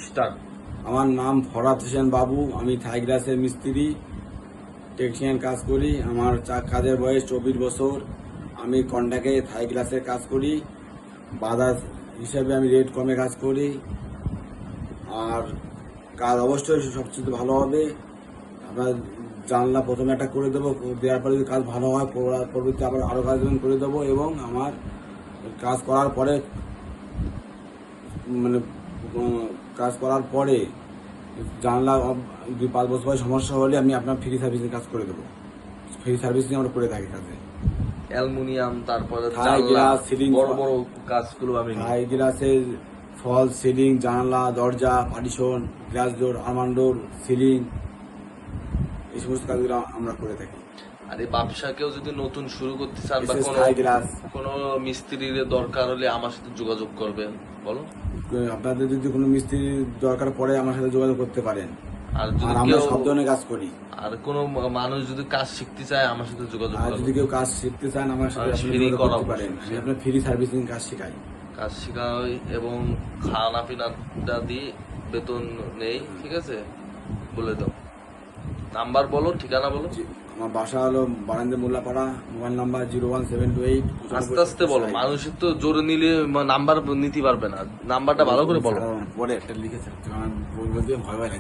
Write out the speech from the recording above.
Start. আমার নাম ফরাদ হোসেন বাবু, আমি থাই গ্লাসের মিস্ত্রি, টেকনিশিয়ান কাজ করি। আমার কাজের বয়স 24 বছর। আমি কন্ট্রাক্টে থাই গ্লাসের কাজ করি। বাজার হিসাবে আমি রেট কমে কাজ করি। আর কাজ অবশ্যই সবচেয়ে ভালো হবে। আপনার জানলা প্রথমে একটা করে দেবো, দেওয়ার পরে যদি কাজ ভালো হয় পরবর্তী আবার আরও কাজ করে দেবো। এবং আমার কাজ করার পরে মানে কাজ করার পরে জানলা 2-5 বছর পরে সমস্যা হলে আমি আপনার ফ্রি সার্ভিসিং কাজ করে দেবো। ফ্রি সার্ভিসিং আমরা করে থাকি কাজে। অ্যালুমিনিয়াম, তারপরে থাই জানলা, গ্লাস, সিলিং, বড় বড় কাজগুলো আমি নিই। থাই গ্লাসের ফল, সিলিং, জানলা, দরজা, পার্টিশন, গ্লাস ডোর, আর্মান ডোর, সিলিং, এই সমস্ত কাজগুলো আমরা করে থাকি। আর এই ব্যবসাকেও যদি নতুন শুরু করতে চান বা বিশেষ কোনো থাই গ্লাস কোনো মিস্ত্রির দরকার হলে আমার সাথে যোগাযোগ করবেন, বলো। আপনাদের যদি কোনো মিস্ত্রি দরকার পড়ে আমার সাথে যোগাযোগ করতে পারেন। আর আর যদি আমরা কেউ, সব ধরনের কাজ করি। আর কোনো মানুষ যদি কাজ শিখতে চায় আমার সাথে যোগাযোগ আর যদি করবেন। কেউ কাজ শিখতে চান আমার সাথে আর আপনি free যোগাযোগ করা করতে পারেন। অবশ্যই। আমি আপনার ফ্রি সার্ভিসিং কাজ শেখাই। কাজ শেখাই এবং খানা পিনাটা দিয়ে বেতন নেই, ঠিক আছে? বলে দাও, নাম্বার বলো, ঠিকানা বলো। আমার বাসা হলো বারান্দা মোল্লাপাড়া, মোবাইল নাম্বার 01728। আস্তে আস্তে বলো, মানুষের তো জোরে নিলে নাম্বার নিতে পারবে না, নাম্বারটা ভালো করে বলো। পরে একটা লিখেছে, আমার বলতে ভয় ভয় লাগে।